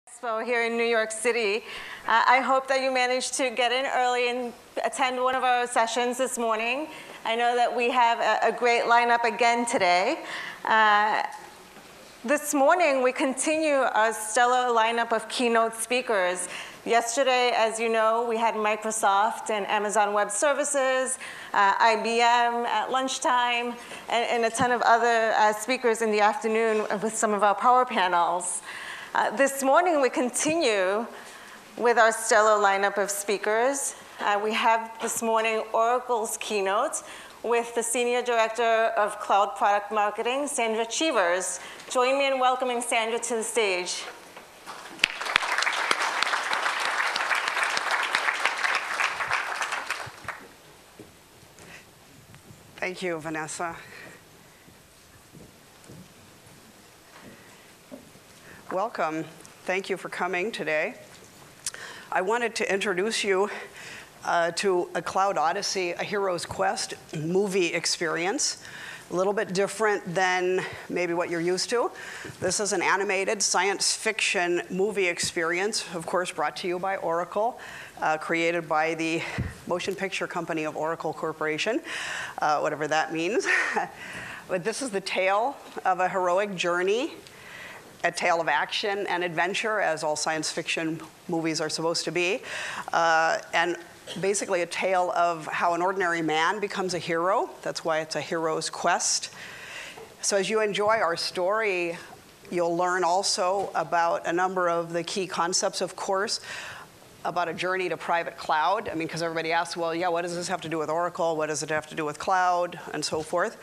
Expo here in New York City. I hope that you managed to get in early and attend one of our sessions this morning. I know that we have a great lineup again today. This morning, we continue our stellar lineup of keynote speakers. Yesterday, as you know, we had Microsoft and Amazon Web Services, IBM at lunchtime, and a ton of other speakers in the afternoon with some of our power panels. This morning, we continue with our stellar lineup of speakers. We have this morning Oracle's keynote with the Senior Director of Cloud Product Marketing, Sandra Cheevers. Join me in welcoming Sandra to the stage. Thank you, Vanessa. Welcome. Thank you for coming today. I wanted to introduce you to A Cloud Odyssey, A Hero's Quest movie experience. A little bit different than maybe what you're used to. This is an animated science fiction movie experience, of course, brought to you by Oracle, created by the motion picture company of Oracle Corporation, whatever that means. But this is the tale of a heroic journey, a tale of action and adventure, as all science fiction movies are supposed to be, and basically a tale of how an ordinary man becomes a hero. That's why it's a hero's quest. So as you enjoy our story, you'll learn also about a number of the key concepts, of course, about a journey to private cloud. I mean, because everybody asks, well, yeah, what does this have to do with Oracle? What does it have to do with cloud? And so forth.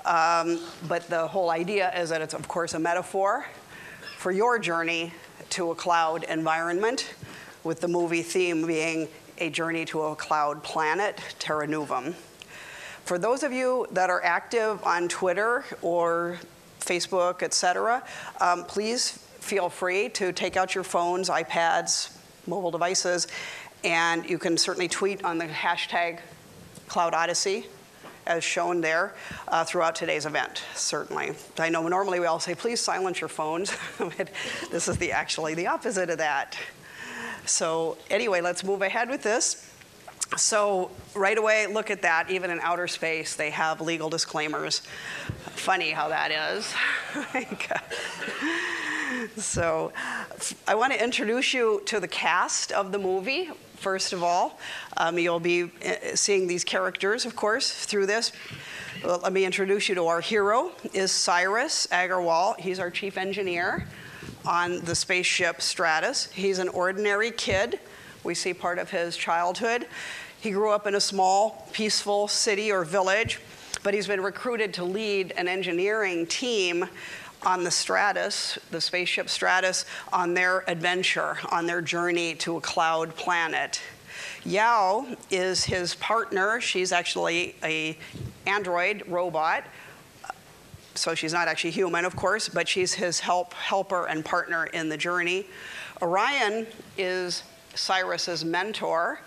But the whole idea is that it's, of course, a metaphor for your journey to a cloud environment, with the movie theme being a journey to a cloud planet, Terranuvem. For those of you that are active on Twitter or Facebook, et cetera, please feel free to take out your phones, iPads, mobile devices, and you can certainly tweet on the hashtag Cloud Odyssey, as shown there, throughout today's event, certainly. I know normally we all say, please silence your phones, but this is actually the opposite of that. So anyway, let's move ahead with this. So right away, look at that. Even in outer space, they have legal disclaimers. Funny how that is. So I want to introduce you to the cast of the movie. First of all, you'll be seeing these characters, of course, through this. Well, let me introduce you to our hero, is Cyrus Agarwal. He's our chief engineer on the spaceship Stratus. He's an ordinary kid. We see part of his childhood. He grew up in a small, peaceful city or village, but he's been recruited to lead an engineering team on the Stratus, the spaceship Stratus, on their adventure, on their journey to a cloud planet. Yao is his partner. She's actually an android robot. So she's not actually human, of course, but she's his helper and partner in the journey. Orion is Cyrus's mentor,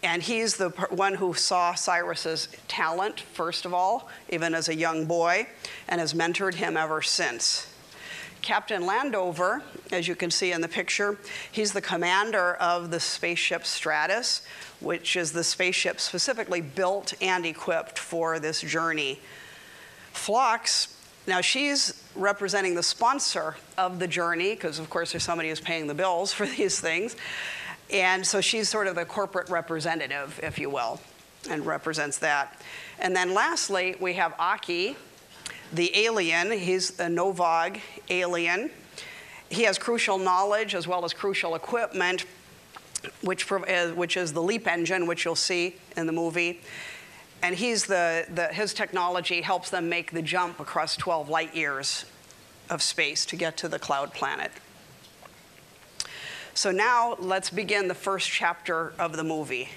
and he's the one who saw Cyrus's talent, first of all, even as a young boy, and has mentored him ever since. Captain Landover, as you can see in the picture, he's the commander of the spaceship Stratus, which is the spaceship specifically built and equipped for this journey. Phlox, now she's representing the sponsor of the journey, because of course there's somebody who's paying the bills for these things. And so she's sort of the corporate representative, if you will, and represents that. And then lastly, we have Aki, the alien. He's a Novog alien. He has crucial knowledge as well as crucial equipment, which is the leap engine, which you'll see in the movie. And his technology helps them make the jump across 12 light years of space to get to the cloud planet. So now let's begin the first chapter of the movie.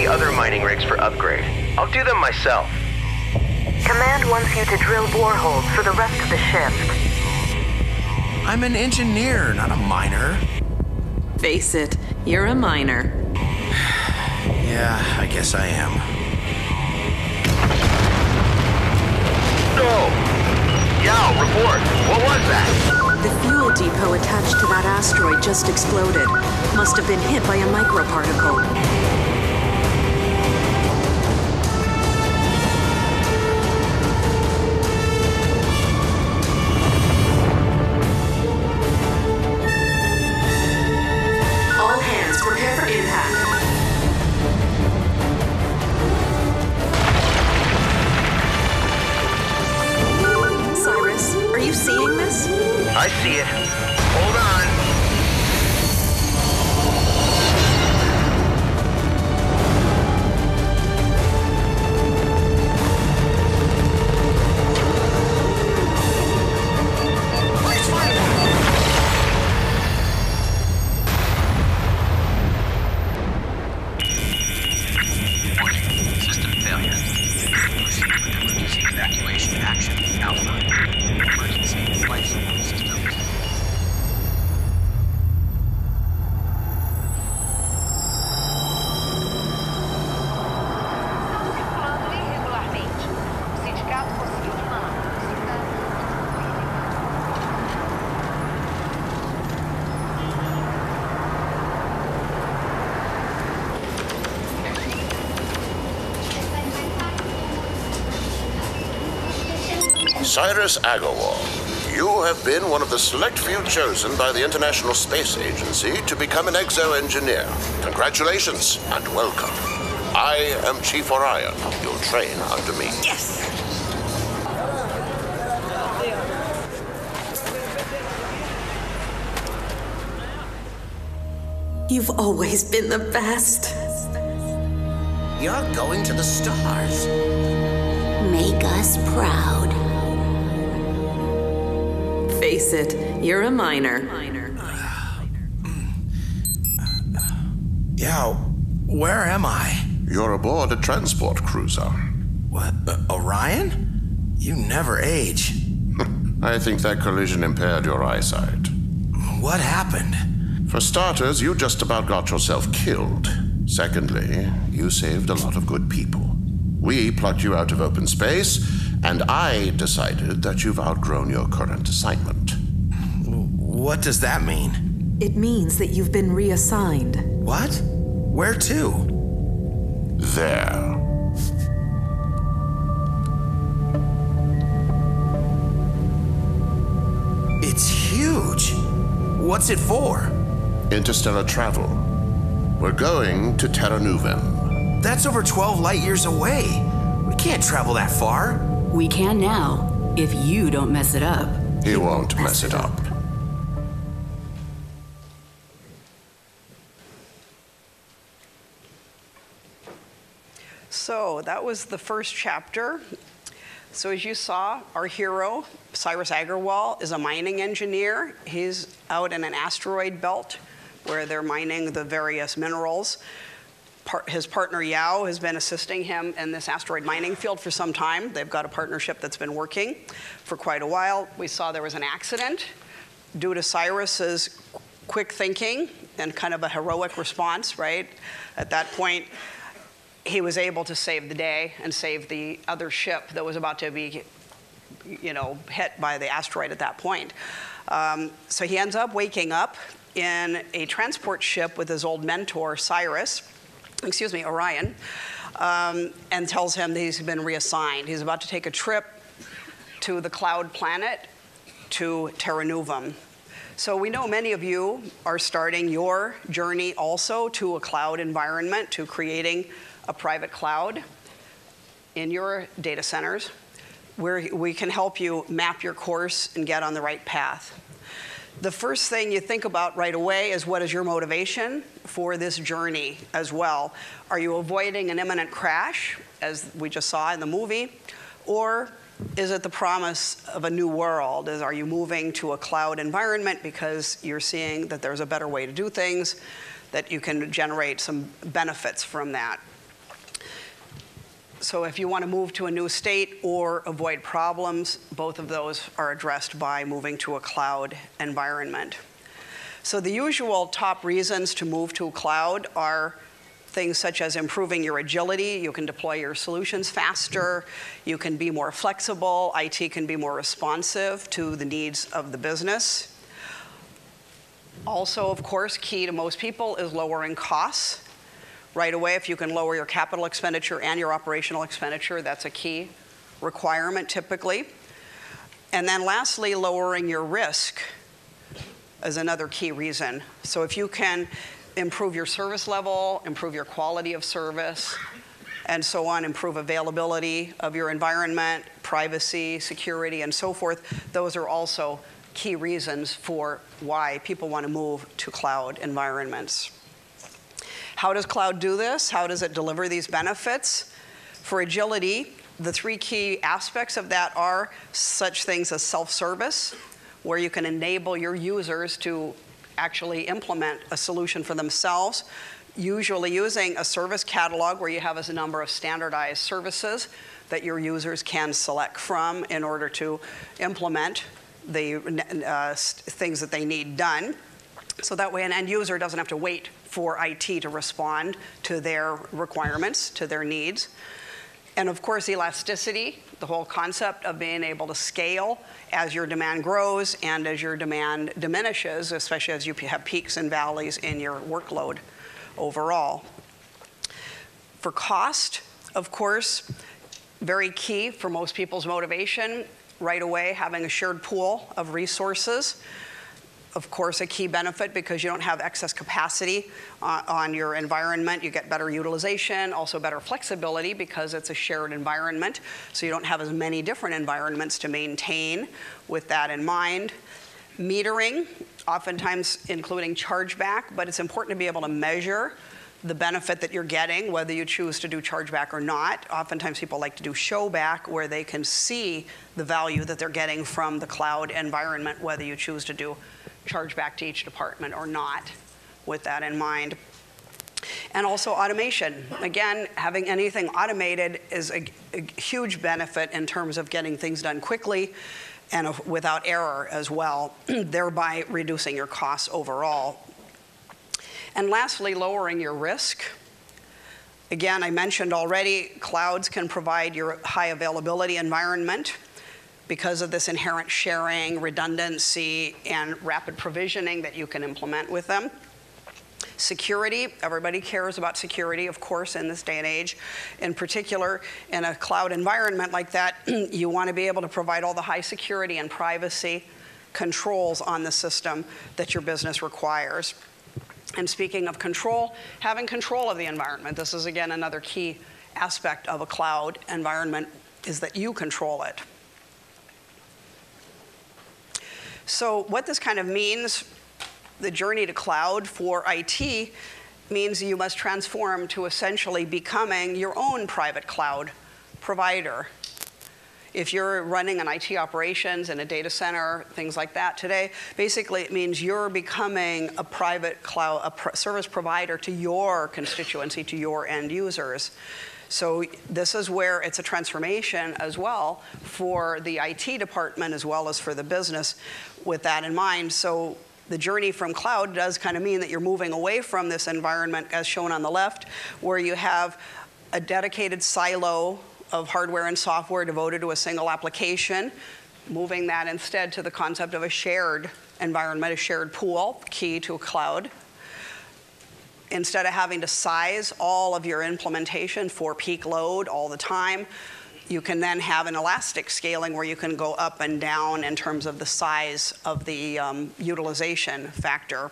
other mining rigs for upgrade. I'll do them myself. Command wants you to drill boreholes for the rest of the shift. I'm an engineer, not a miner. Face it, you're a miner. Yeah, I guess I am. No! Yao, report. What was that? The fuel depot attached to that asteroid just exploded. Must have been hit by a microparticle. All hands, prepare for impact. Cyrus, are you seeing this? I see it. Hold on. System failure. Proceed with emergency evacuation action. Alpha. Emergency flight support systems. Cyrus Agarwal, you have been one of the select few chosen by the International Space Agency to become an exo-engineer. Congratulations and welcome. I am Chief Orion. You'll train under me. Yes! You've always been the best. You're going to the stars. Make us proud. Face it, you're a miner. Yeah, where am I? You're aboard a transport cruiser. What, Orion? You never age. I think that collision impaired your eyesight. What happened? For starters, you just about got yourself killed. Secondly, you saved a lot of good people. We plucked you out of open space, and I decided that you've outgrown your current assignment. What does that mean? It means that you've been reassigned. What? Where to? There. It's huge. What's it for? Interstellar travel. We're going to Terranuvem. That's over 12 light years away. We can't travel that far. We can now, if you don't mess it up. He won't mess it up. So that was the first chapter. So as you saw, our hero, Cyrus Agarwal, is a mining engineer. He's out in an asteroid belt where they're mining the various minerals. His partner Yao has been assisting him in this asteroid mining field for some time. They've got a partnership that's been working for quite a while. We saw there was an accident due to Cyrus's quick thinking and kind of a heroic response, right? At that point, he was able to save the day and save the other ship that was about to be, hit by the asteroid at that point. So he ends up waking up in a transport ship with his old mentor, Orion, and tells him that he's been reassigned. He's about to take a trip to the cloud planet, to Terranuvem. So we know many of you are starting your journey also to a cloud environment, to creating a private cloud in your data centers, where we can help you map your course and get on the right path. The first thing you think about right away is, what is your motivation for this journey as well? Are you avoiding an imminent crash, as we just saw in the movie? Or is it the promise of a new world? Are you moving to a cloud environment because you're seeing that there's a better way to do things, that you can generate some benefits from that? So if you want to move to a new state or avoid problems, both of those are addressed by moving to a cloud environment. So the usual top reasons to move to a cloud are things such as improving your agility. You can deploy your solutions faster. You can be more flexible. IT can be more responsive to the needs of the business. Also, of course, key to most people is lowering costs. Right away, if you can lower your capital expenditure and your operational expenditure, that's a key requirement typically. And then lastly, lowering your risk is another key reason. So if you can improve your service level, improve your quality of service, and so on, improve availability of your environment, privacy, security, and so forth, those are also key reasons for why people want to move to cloud environments. How does cloud do this? How does it deliver these benefits? For agility, the three key aspects of that are such things as self-service, where you can enable your users to actually implement a solution for themselves, usually using a service catalog where you have a number of standardized services that your users can select from in order to implement the things that they need done. So that way an end user doesn't have to wait for IT to respond to their requirements, to their needs. And of course, elasticity, the whole concept of being able to scale as your demand grows and as your demand diminishes, especially as you have peaks and valleys in your workload overall. For cost, of course, very key for most people's motivation, right away having a shared pool of resources. Of course, a key benefit because you don't have excess capacity on your environment. You get better utilization, also better flexibility because it's a shared environment. So you don't have as many different environments to maintain with that in mind. Metering, oftentimes including chargeback, but it's important to be able to measure the benefit that you're getting, whether you choose to do chargeback or not. Oftentimes people like to do showback where they can see the value that they're getting from the cloud environment, whether you choose to do chargeback to each department or not, with that in mind. And also automation. Again, having anything automated is a huge benefit in terms of getting things done quickly and without error as well, thereby reducing your costs overall. And lastly, lowering your risk. Again, I mentioned already, clouds can provide your high availability environment because of this inherent sharing, redundancy, and rapid provisioning that you can implement with them. Security, everybody cares about security, of course, in this day and age. In particular, in a cloud environment like that, you want to be able to provide all the high security and privacy controls on the system that your business requires. And speaking of control, having control of the environment. This is, again, another key aspect of a cloud environment, is that you control it. So what this kind of means, the journey to cloud for IT, means you must transform to essentially becoming your own private cloud provider. If you're running an IT operations in a data center, things like that today, basically it means you're becoming a private cloud, service provider to your constituency, to your end users. So this is where it's a transformation as well for the IT department as well as for the business with that in mind. So the journey from cloud does kind of mean that you're moving away from this environment as shown on the left, where you have a dedicated silo of hardware and software devoted to a single application, moving that instead to the concept of a shared environment, a shared pool, key to a cloud. Instead of having to size all of your implementation for peak load all the time, you can then have an elastic scaling where you can go up and down in terms of the size of the utilization factor.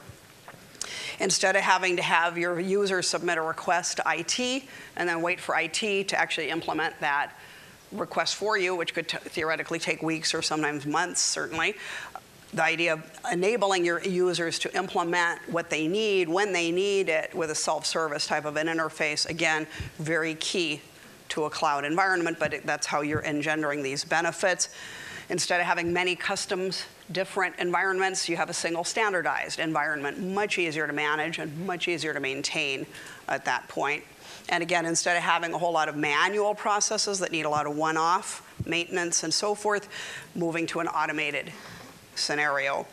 Instead of having to have your users submit a request to IT and then wait for IT to actually implement that request for you, which could theoretically take weeks or sometimes months, certainly. The idea of enabling your users to implement what they need, when they need it, with a self-service type of an interface, again, very key to a cloud environment, but that's how you're engendering these benefits. Instead of having many customs, different environments, you have a single standardized environment, much easier to manage and much easier to maintain at that point. And again, instead of having a whole lot of manual processes that need a lot of one-off maintenance and so forth, moving to an automated scenario.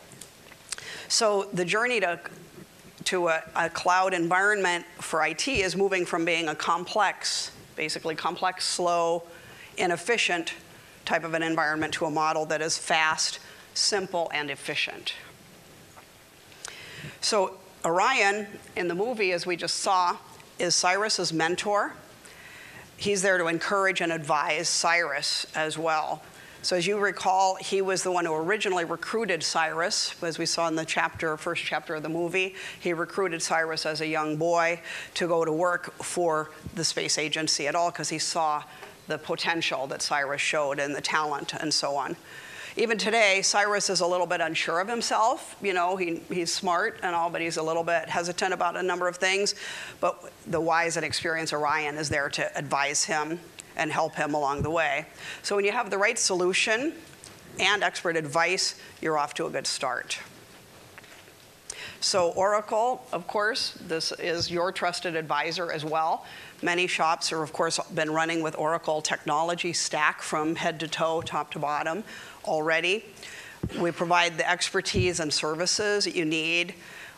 So the journey to a cloud environment for IT is moving from being a complex, basically complex, slow, inefficient type of an environment to a model that is fast, simple, and efficient. So Orion, in the movie, as we just saw, is Cyrus's mentor. He's there to encourage and advise Cyrus as well. So as you recall, he was the one who originally recruited Cyrus. As we saw in the first chapter of the movie, he recruited Cyrus as a young boy to go to work for the space agency at all, because he saw the potential that Cyrus showed and the talent and so on. Even today, Cyrus is a little bit unsure of himself. You know, he's smart and all, but he's a little bit hesitant about a number of things. But the wise and experienced Orion is there to advise him and help him along the way. So when you have the right solution and expert advice, you're off to a good start. So Oracle, of course, this is your trusted advisor as well. Many shops are, of course, been running with Oracle technology stack from head to toe, top to bottom already. We provide the expertise and services that you need.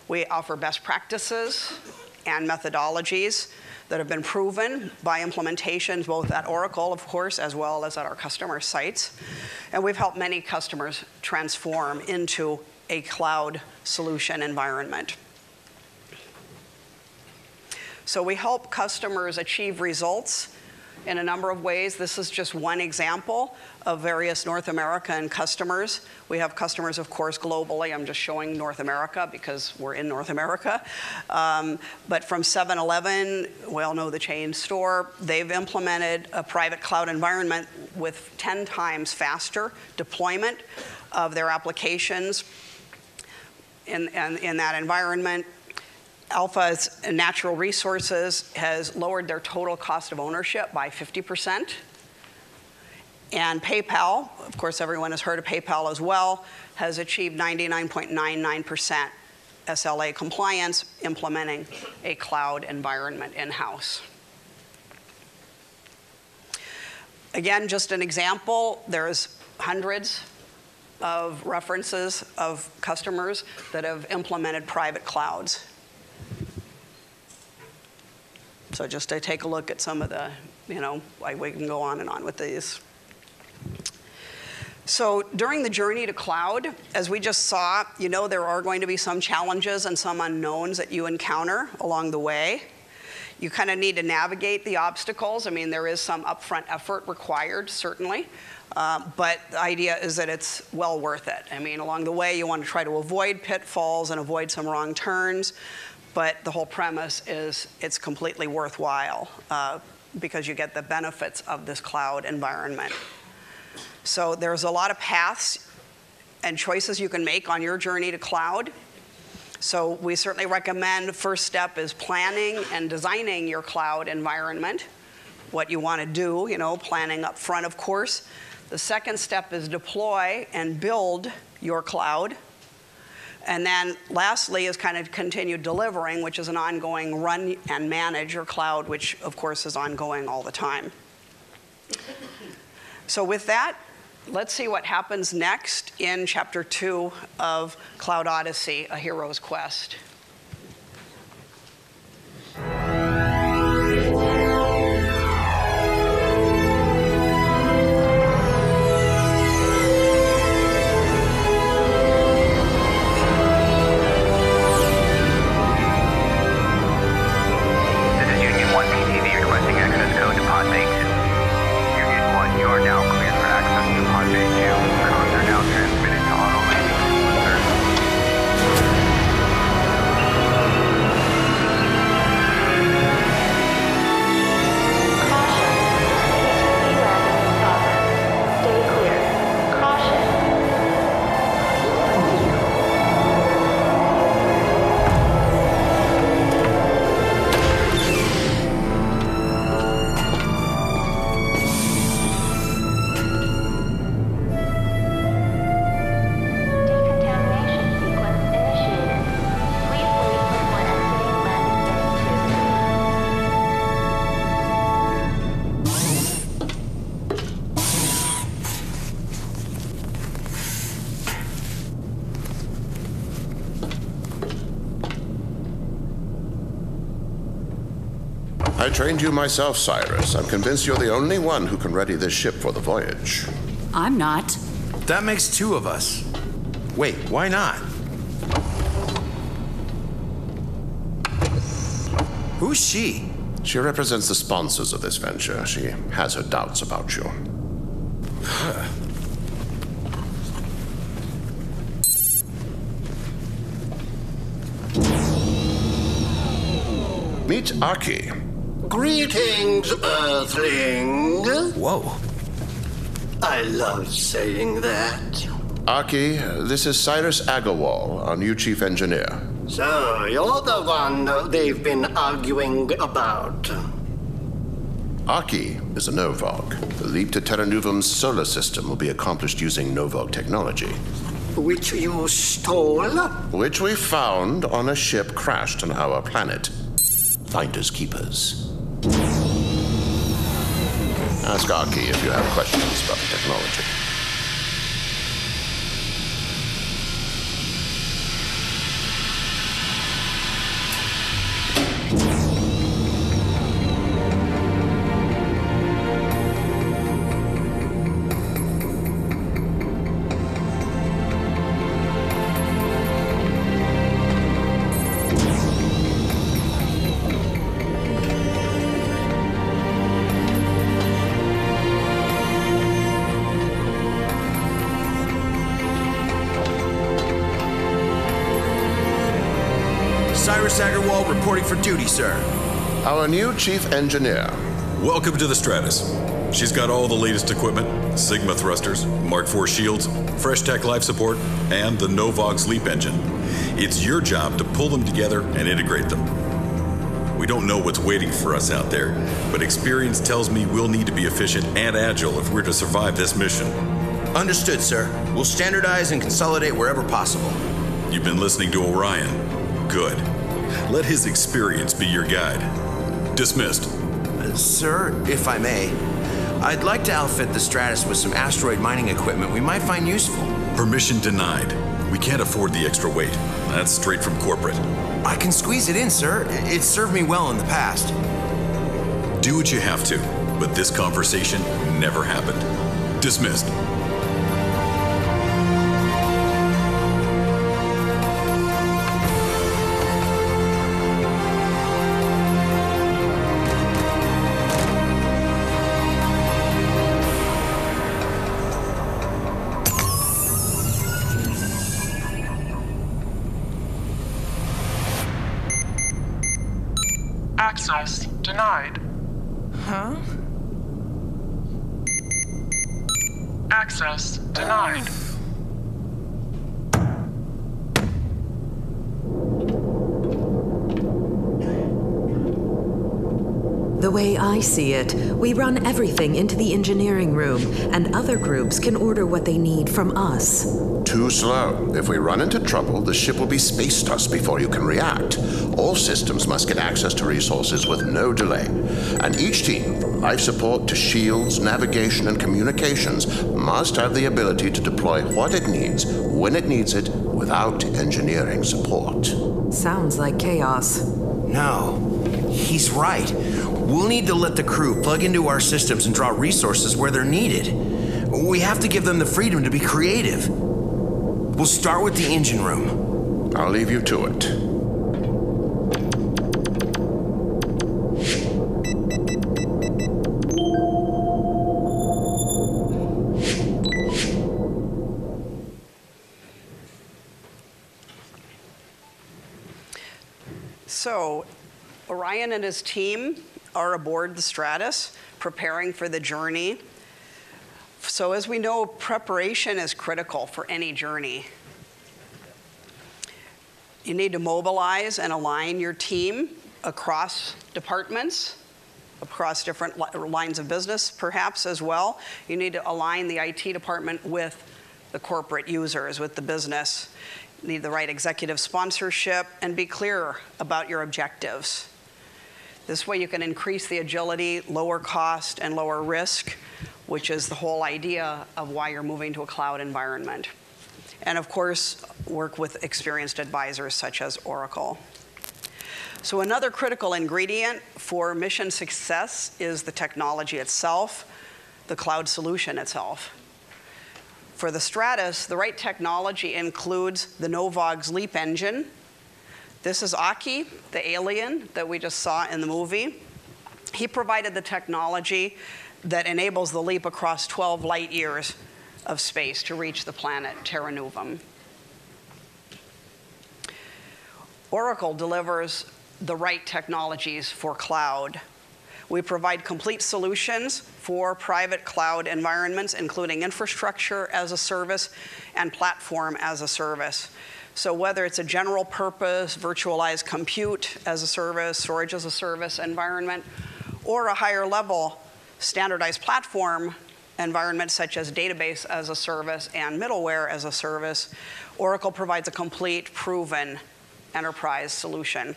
We offer best practices and methodologies that have been proven by implementations both at Oracle, of course, as well as at our customer sites. And we've helped many customers transform into a cloud solution environment. So we help customers achieve results in a number of ways. This is just one example of various North American customers. We have customers, of course, globally. I'm just showing North America because we're in North America. But from 7-Eleven, we all know the chain store, they've implemented a private cloud environment with 10 times faster deployment of their applications in that environment. Alpha's Natural Resources has lowered their total cost of ownership by 50%. And PayPal, of course everyone has heard of PayPal as well, has achieved 99.99% SLA compliance implementing a cloud environment in-house. Again, just an example, there's hundreds of references of customers that have implemented private clouds. So just to take a look at some of the, we can go on and on with these. So during the journey to cloud, as we just saw, there are going to be some challenges and some unknowns that you encounter along the way. You kind of need to navigate the obstacles. I mean, there is some upfront effort required, certainly. But the idea is that it's well worth it. I mean, along the way, you want to try to avoid pitfalls and avoid some wrong turns. But the whole premise is it's completely worthwhile because you get the benefits of this cloud environment. So there's a lot of paths and choices you can make on your journey to cloud. So we certainly recommend the first step is planning and designing your cloud environment, what you want to do, planning up front, of course. The second step is deploy and build your cloud. And then lastly is kind of continue delivering, which is an ongoing run and manage your cloud, which of course is ongoing all the time. So with that, let's see what happens next in Chapter 2 of Cloud Odyssey, A Hero's Quest. Codes are now transmitted to auto landing sequencers. trained you myself, Cyrus. I'm convinced you're the only one who can ready this ship for the voyage. I'm not. That makes two of us. Wait, why not? Who's she? She represents the sponsors of this venture. She has her doubts about you. Meet Aki. Greetings, Earthling. Whoa. I love saying that. Aki, this is Cyrus Agarwal, our new Chief Engineer. So, you're the one they've been arguing about. Aki is a Novog. The leap to Terranuvem's solar system will be accomplished using Novog technology. Which you stole? Which we found on a ship crashed on our planet. Finders keepers. Ask Aki if you have questions about the technology. Cyrus Agarwal reporting for duty, sir. Our new Chief Engineer. Welcome to the Stratus. She's got all the latest equipment, Sigma thrusters, Mark IV shields, Fresh Tech life support, and the Novog's leap engine. It's your job to pull them together and integrate them. We don't know what's waiting for us out there, but experience tells me we'll need to be efficient and agile if we're to survive this mission. Understood, sir. We'll standardize and consolidate wherever possible. You've been listening to Orion. Good. Let his experience be your guide. Dismissed. Sir, if I may, I'd like to outfit the Stratus with some asteroid mining equipment we might find useful. Permission denied. We can't afford the extra weight. That's straight from corporate. I can squeeze it in, sir. It's served me well in the past. Do what you have to, but this conversation never happened. Dismissed. Access denied. Huh? Access denied. The way I see it, we run everything into the engineering room, and other groups can order what they need from us. Too slow. If we run into trouble, the ship will be space dust before you can react. All systems must get access to resources with no delay. And each team, from life support to shields, navigation, and communications, must have the ability to deploy what it needs, when it needs it, without engineering support. Sounds like chaos. No, he's right. We'll need to let the crew plug into our systems and draw resources where they're needed. We have to give them the freedom to be creative. We'll start with the engine room. I'll leave you to it. So, Orion and his team are aboard the Stratus, preparing for the journey. So as we know, preparation is critical for any journey. You need to mobilize and align your team across departments, across different lines of business perhaps as well. You need to align the IT department with the corporate users, with the business. You need the right executive sponsorship and be clear about your objectives. This way you can increase the agility, lower cost, and lower risk, which is the whole idea of why you're moving to a cloud environment. And of course, work with experienced advisors such as Oracle. So another critical ingredient for mission success is the technology itself, the cloud solution itself. For the Stratus, the right technology includes the Novog's LEAP engine. This is Aki, the alien that we just saw in the movie. He provided the technology that enables the leap across 12 light years of space to reach the planet Terranuvem. Oracle delivers the right technologies for cloud. We provide complete solutions for private cloud environments, including infrastructure as a service and platform as a service. So whether it's a general purpose, virtualized compute as a service, storage as a service environment, or a higher level standardized platform environment such as database as a service and middleware as a service, Oracle provides a complete, proven enterprise solution.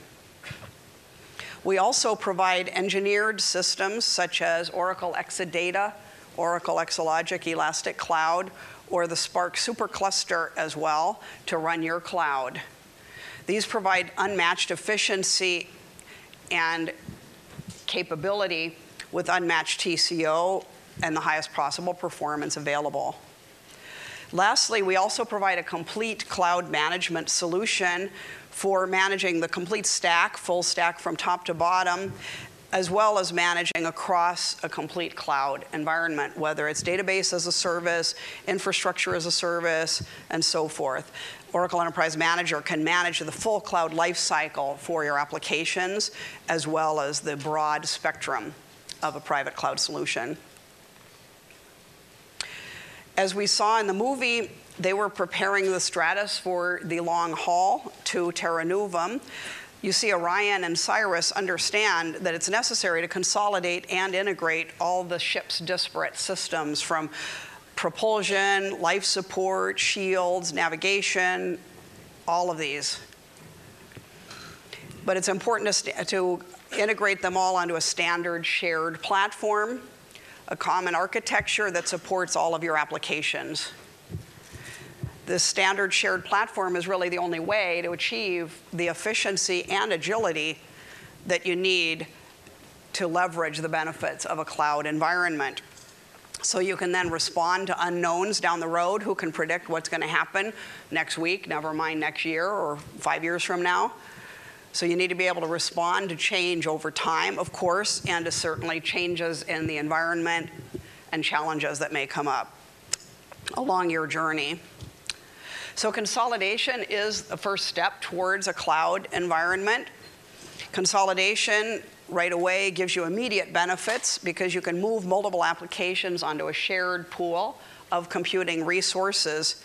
We also provide engineered systems such as Oracle Exadata, Oracle Exalogic Elastic Cloud, or the Spark Supercluster as well to run your cloud. These provide unmatched efficiency and capability with unmatched TCO and the highest possible performance available. Lastly, we also provide a complete cloud management solution for managing the complete stack, full stack from top to bottom, as well as managing across a complete cloud environment, whether it's database as a service, infrastructure as a service, and so forth. Oracle Enterprise Manager can manage the full cloud lifecycle for your applications, as well as the broad spectrum of a private cloud solution. As we saw in the movie, they were preparing the Stratus for the long haul to Terranuvem. You see, Orion and Cyrus understand that it's necessary to consolidate and integrate all the ship's disparate systems, from propulsion, life support, shields, navigation, all of these. But it's important to integrate them all onto a standard shared platform, a common architecture that supports all of your applications. This standard shared platform is really the only way to achieve the efficiency and agility that you need to leverage the benefits of a cloud environment. So you can then respond to unknowns down the road. Who can predict what's going to happen next week, never mind next year or 5 years from now? So you need to be able to respond to change over time, of course, and to certainly changes in the environment and challenges that may come up along your journey. So consolidation is the first step towards a cloud environment. Consolidation right away gives you immediate benefits because you can move multiple applications onto a shared pool of computing resources.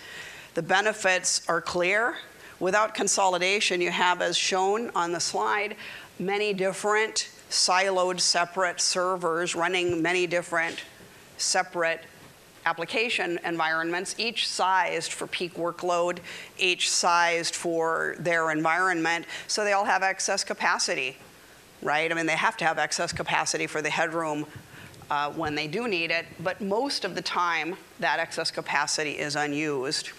The benefits are clear. Without consolidation, you have, as shown on the slide, many different siloed separate servers running many different separate application environments, each sized for peak workload, each sized for their environment, so they all have excess capacity, right? I mean, they have to have excess capacity for the headroom when they do need it, but most of the time, that excess capacity is unused.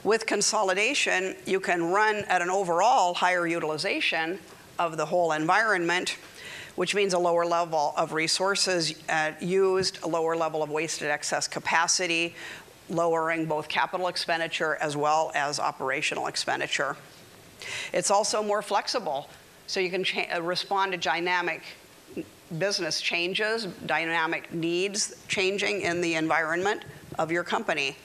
With consolidation, you can run at an overall higher utilization of the whole environment, which means a lower level of resources used, a lower level of wasted excess capacity, lowering both capital expenditure as well as operational expenditure. It's also more flexible, so you can respond to dynamic business changes, dynamic needs changing in the environment of your company.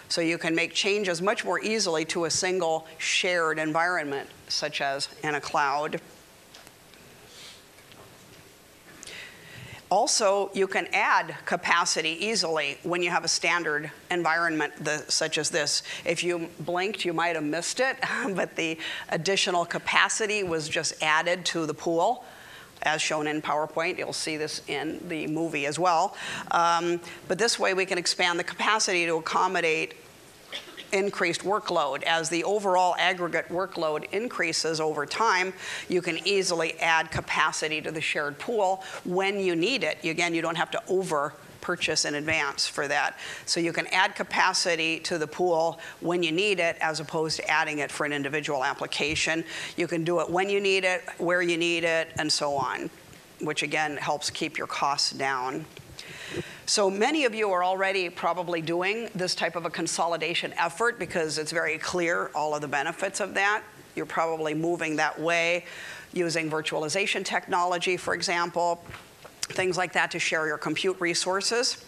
So you can make changes much more easily to a single shared environment, such as in a cloud. Also, you can add capacity easily when you have a standard environment such as this. If you blinked, you might have missed it, but the additional capacity was just added to the pool, as shown in PowerPoint. You'll see this in the movie as well. But this way, we can expand the capacity to accommodate increased workload. As the overall aggregate workload increases over time, you can easily add capacity to the shared pool when you need it. Again, you don't have to over purchase in advance for that. So you can add capacity to the pool when you need it, as opposed to adding it for an individual application. You can do it when you need it, where you need it, and so on, which again helps keep your costs down. So many of you are already probably doing this type of a consolidation effort because it's very clear all of the benefits of that. You're probably moving that way using virtualization technology, for example, things like that to share your compute resources.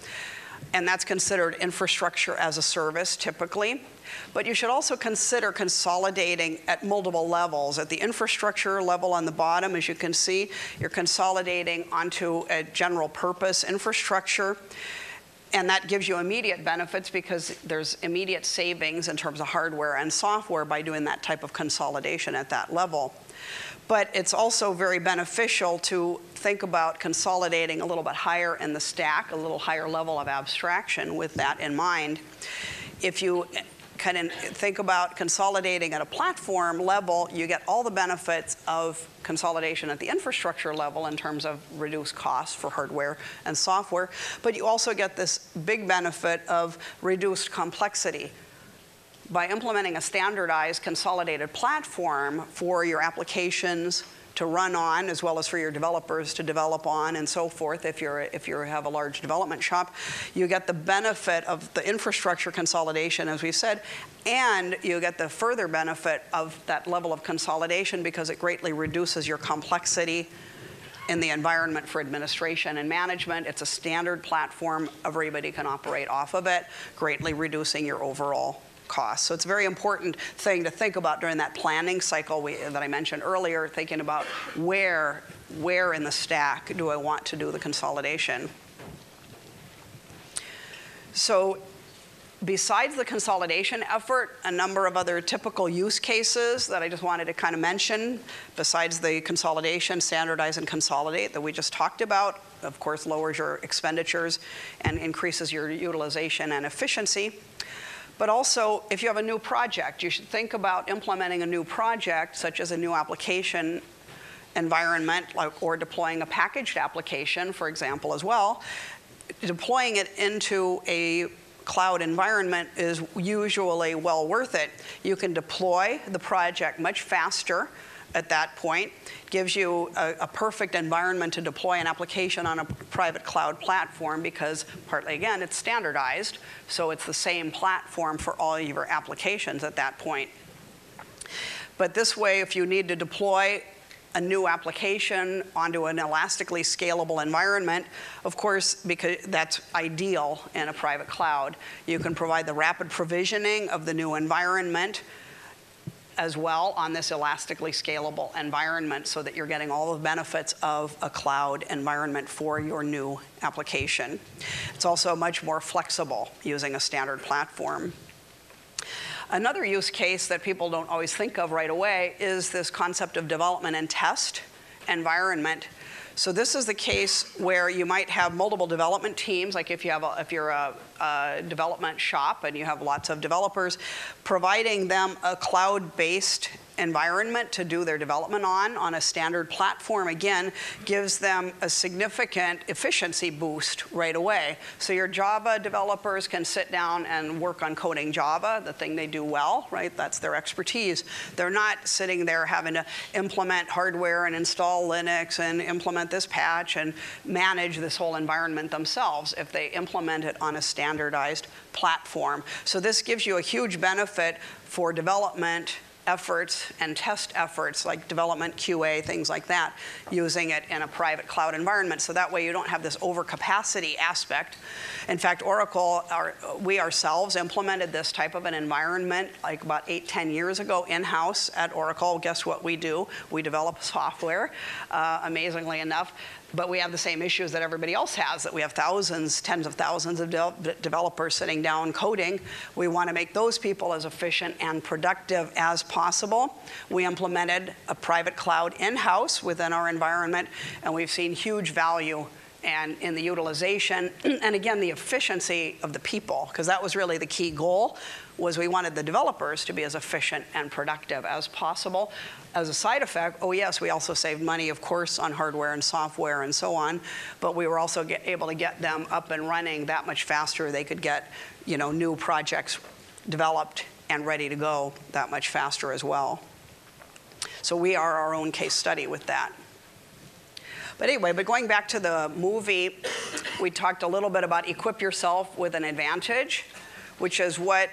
And that's considered infrastructure as a service typically. But you should also consider consolidating at multiple levels. At the infrastructure level on the bottom, as you can see, you're consolidating onto a general purpose infrastructure. And that gives you immediate benefits because there's immediate savings in terms of hardware and software by doing that type of consolidation at that level. But it's also very beneficial to think about consolidating a little bit higher in the stack, a little higher level of abstraction with that in mind. If you kind of think about consolidating at a platform level, you get all the benefits of consolidation at the infrastructure level in terms of reduced costs for hardware and software, but you also get this big benefit of reduced complexity. By implementing a standardized consolidated platform for your applications to run on, as well as for your developers to develop on and so forth, if you have a large development shop, you get the benefit of the infrastructure consolidation, as we said, and you get the further benefit of that level of consolidation because it greatly reduces your complexity in the environment for administration and management. It's a standard platform. Everybody can operate off of it, greatly reducing your overall costs. So it's a very important thing to think about during that planning cycle that I mentioned earlier, thinking about where in the stack do I want to do the consolidation. So besides the consolidation effort, a number of other typical use cases that I just wanted to kind of mention, besides the consolidation, standardize and consolidate that we just talked about, of course lowers your expenditures and increases your utilization and efficiency. But also, if you have a new project, you should think about implementing a new project, such as a new application environment, or deploying a packaged application, for example, as well. Deploying it into a cloud environment is usually well worth it. You can deploy the project much faster at that point. Gives you a perfect environment to deploy an application on a private cloud platform because partly, again, it's standardized, so it's the same platform for all your applications at that point. But this way, if you need to deploy a new application onto an elastically scalable environment, of course, because that's ideal in a private cloud, you can provide the rapid provisioning of the new environment as well on this elastically scalable environment so that you're getting all the benefits of a cloud environment for your new application. It's also much more flexible using a standard platform. Another use case that people don't always think of right away is this concept of development and test environment. So this is the case where you might have multiple development teams, like if you're a development shop and you have lots of developers, providing them a cloud-based environment to do their development on a standard platform, again, gives them a significant efficiency boost right away. So your Java developers can sit down and work on coding Java, the thing they do well, right? That's their expertise. They're not sitting there having to implement hardware and install Linux and implement this patch and manage this whole environment themselves if they implement it on a standardized platform. So this gives you a huge benefit for development efforts and test efforts like development, QA, things like that, using it in a private cloud environment. So that way you don't have this overcapacity aspect. In fact, Oracle, we ourselves implemented this type of an environment like about 8-10 years ago in-house at Oracle. Guess what we do? We develop software, amazingly enough. But we have the same issues that everybody else has, that we have thousands, tens of thousands of developers sitting down coding. We want to make those people as efficient and productive as possible. We implemented a private cloud in-house within our environment, and we've seen huge value and in the utilization, and again, the efficiency of the people, because that was really the key goal, was we wanted the developers to be as efficient and productive as possible. As a side effect, oh yes, we also saved money, of course, on hardware and software and so on, but we were also able to get them up and running that much faster. They could get, new projects developed and ready to go that much faster as well. So we are our own case study with that. But anyway, going back to the movie, we talked a little bit about equip yourself with an advantage, which is what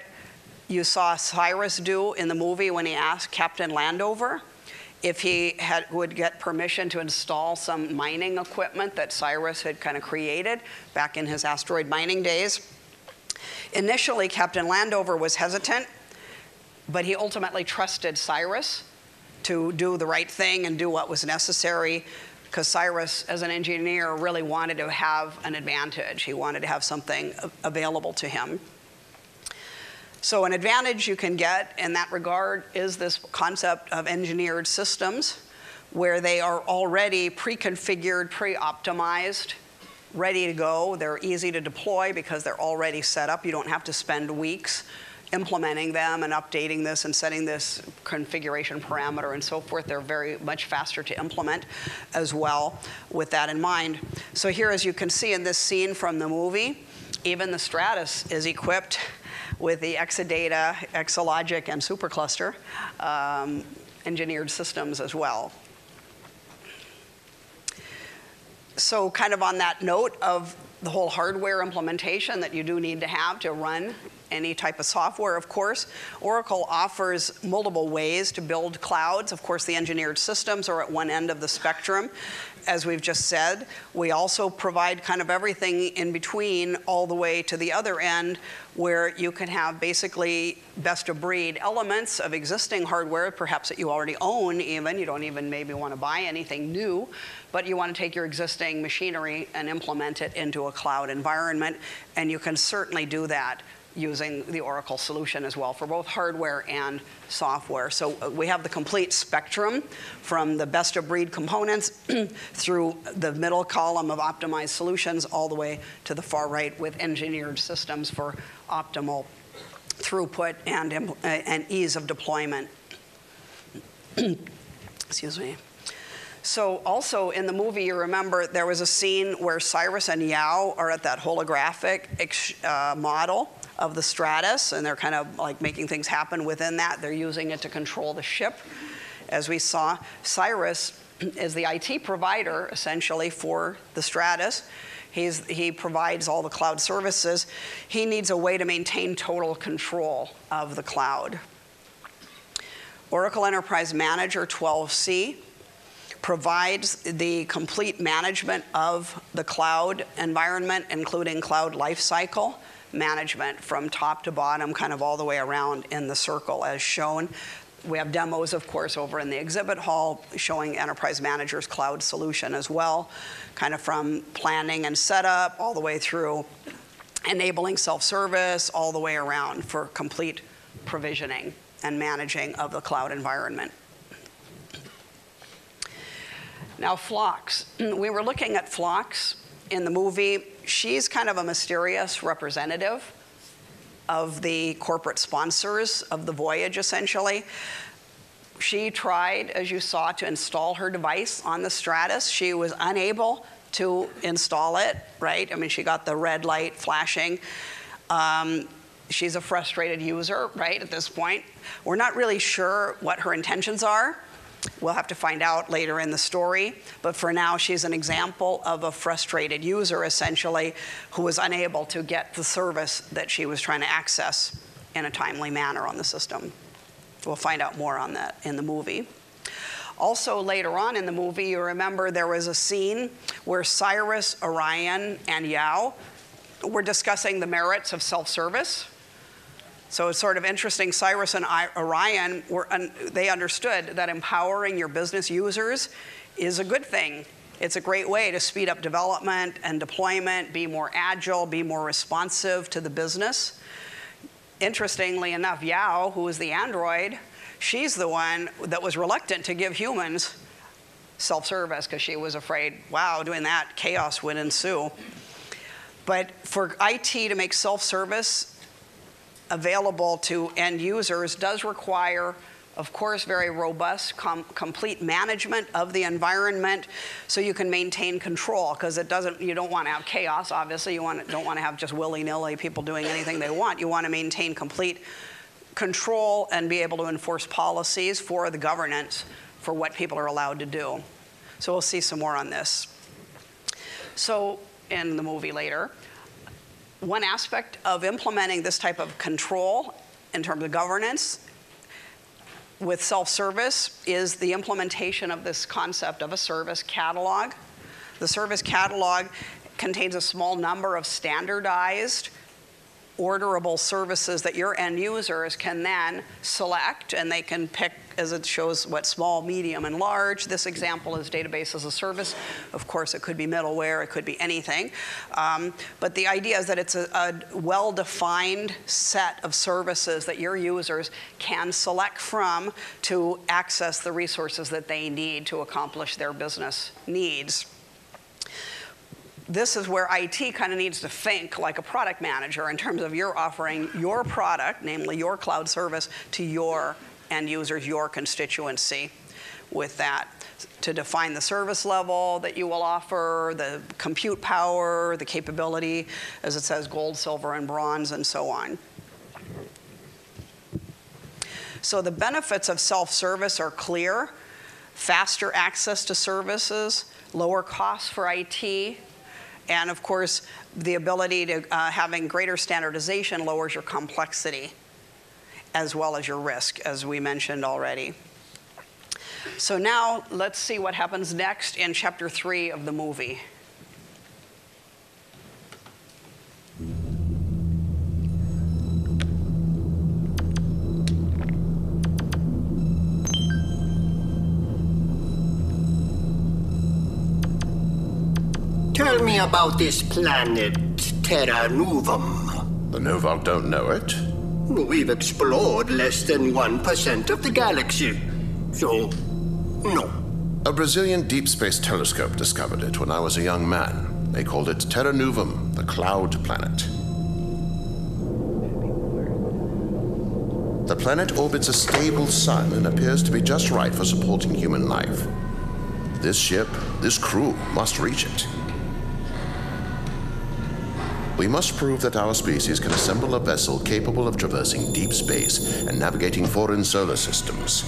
you saw Cyrus do in the movie when he asked Captain Landover if he would get permission to install some mining equipment that Cyrus had kind of created back in his asteroid mining days. Initially, Captain Landover was hesitant, but he ultimately trusted Cyrus to do the right thing and do what was necessary, because Cyrus, as an engineer, really wanted to have an advantage. He wanted to have something available to him. So an advantage you can get in that regard is this concept of engineered systems, where they are already pre-configured, pre-optimized, ready to go. They're easy to deploy because they're already set up. You don't have to spend weeks implementing them and updating this and setting this configuration parameter and so forth. They're very much faster to implement as well with that in mind. So here, as you can see in this scene from the movie, even the Stratus is equipped with the Exadata, Exalogic, and Supercluster engineered systems as well. So kind of on that note of the whole hardware implementation that you do need to have to run any type of software, of course, Oracle offers multiple ways to build clouds. Of course, the engineered systems are at one end of the spectrum. As we've just said, we also provide kind of everything in between all the way to the other end, where you can have basically best of breed elements of existing hardware, perhaps that you already own even. You don't even maybe want to buy anything new, but you want to take your existing machinery and implement it into a cloud environment, and you can certainly do that using the Oracle solution as well for both hardware and software. So we have the complete spectrum from the best of breed components through the middle column of optimized solutions all the way to the far right with engineered systems for optimal throughput and ease of deployment. Excuse me. So also in the movie, you remember there was a scene where Cyrus and Yao are at that holographic model of the Stratus, and they're kind of like making things happen within that. They're using it to control the ship. As we saw, Cyrus is the IT provider, essentially, for the Stratus. He provides all the cloud services. He needs a way to maintain total control of the cloud. Oracle Enterprise Manager 12c provides the complete management of the cloud environment, including cloud lifecycle management from top to bottom, kind of all the way around in the circle as shown. We have demos, of course, over in the exhibit hall showing Enterprise Manager's cloud solution as well, kind of from planning and setup all the way through enabling self-service all the way around for complete provisioning and managing of the cloud environment. Now, Phlox. We were looking at Phlox in the movie. She's kind of a mysterious representative of the corporate sponsors of the voyage, essentially. She tried, as you saw, to install her device on the Stratus. She was unable to install it, right? I mean, she got the red light flashing. She's a frustrated user, right, at this point. We're not really sure what her intentions are. We'll have to find out later in the story. But for now, she's an example of a frustrated user, essentially, who was unable to get the service that she was trying to access in a timely manner on the system. We'll find out more on that in the movie. Also, later on in the movie, you remember there was a scene where Cyrus, Orion, and Yao were discussing the merits of self-service. So it's sort of interesting. Cyrus and Orion, they understood that empowering your business users is a good thing. It's a great way to speed up development and deployment, be more agile, be more responsive to the business. Interestingly enough, Yao, who was the android, she's the one that was reluctant to give humans self-service because she was afraid, wow, doing that, chaos would ensue. But for IT to make self-service available to end users does require, of course, very robust, complete management of the environment so you can maintain control, because you don't want to have chaos, obviously. You don't want to have just willy-nilly people doing anything they want. You want to maintain complete control and be able to enforce policies for the governance for what people are allowed to do. So we'll see some more on this. So in the movie later, one aspect of implementing this type of control in terms of governance with self-service is the implementation of this concept of a service catalog. The service catalog contains a small number of standardized orderable services that your end users can then select, and they can pick, as it shows, what small, medium, and large. This example is database as a service. Of course, it could be middleware, it could be anything. But the idea is that it's a well-defined set of services that your users can select from to access the resources that they need to accomplish their business needs. This is where IT kind of needs to think like a product manager in terms of you're offering your product, namely your cloud service, to your end users, your constituency with that, to define the service level that you will offer, the compute power, the capability, as it says, gold, silver, and bronze, and so on. So the benefits of self-service are clear: faster access to services, lower costs for IT, and of course, the ability to having greater standardization lowers your complexity as well as your risk, as we mentioned already. So now let's see what happens next in chapter 3 of the movie. Tell me about this planet, Terranuvem. The Novak don't know it? We've explored less than 1% of the galaxy, so no. A Brazilian deep space telescope discovered it when I was a young man. They called it Terranuvem, the cloud planet. The planet orbits a stable sun and appears to be just right for supporting human life. This ship, this crew, must reach it. We must prove that our species can assemble a vessel capable of traversing deep space and navigating foreign solar systems.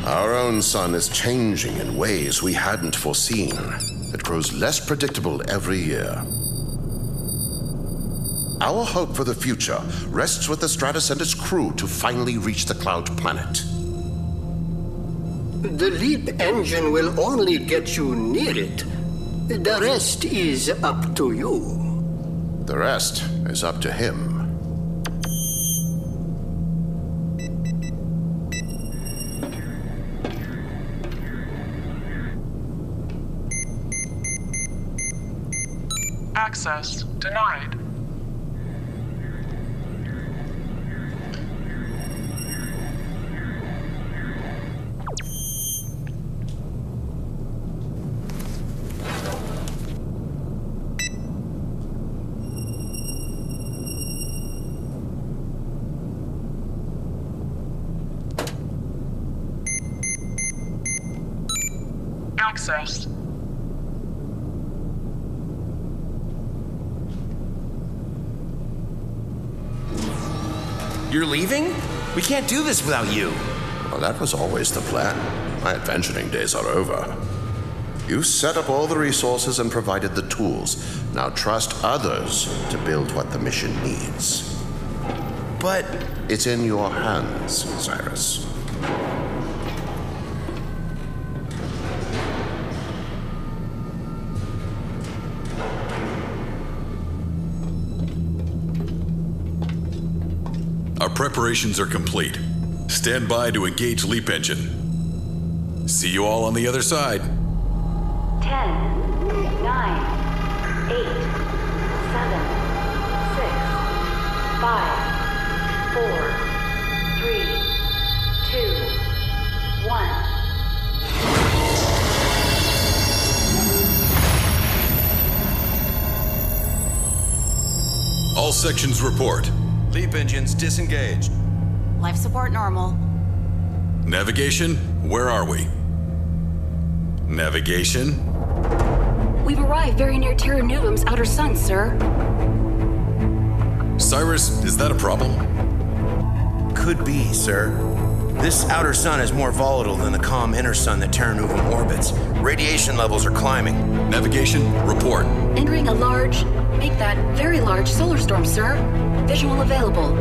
Our own sun is changing in ways we hadn't foreseen. It grows less predictable every year. Our hope for the future rests with the Stratus and its crew to finally reach the cloud planet. The leap engine will only get you near it. The rest is up to you. The rest is up to him. Access denied. Access. You're leaving? We can't do this without you. Well, that was always the plan. My adventuring days are over. You set up all the resources and provided the tools. Now trust others to build what the mission needs. But it's in your hands, Cyrus. Our preparations are complete. Stand by to engage leap engine. See you all on the other side. 10, 9, 8, 7, 6, 5, 4, 3, 2, 1, All sections report. Leap engines disengaged. Life support normal. Navigation, where are we? Navigation? We've arrived very near Terranuvem's outer sun, sir. Cyrus, is that a problem? Could be, sir. This outer sun is more volatile than the calm inner sun that Terranuvem orbits. Radiation levels are climbing. Navigation, report. Entering a large, make that very large solar storm, sir. Visual available.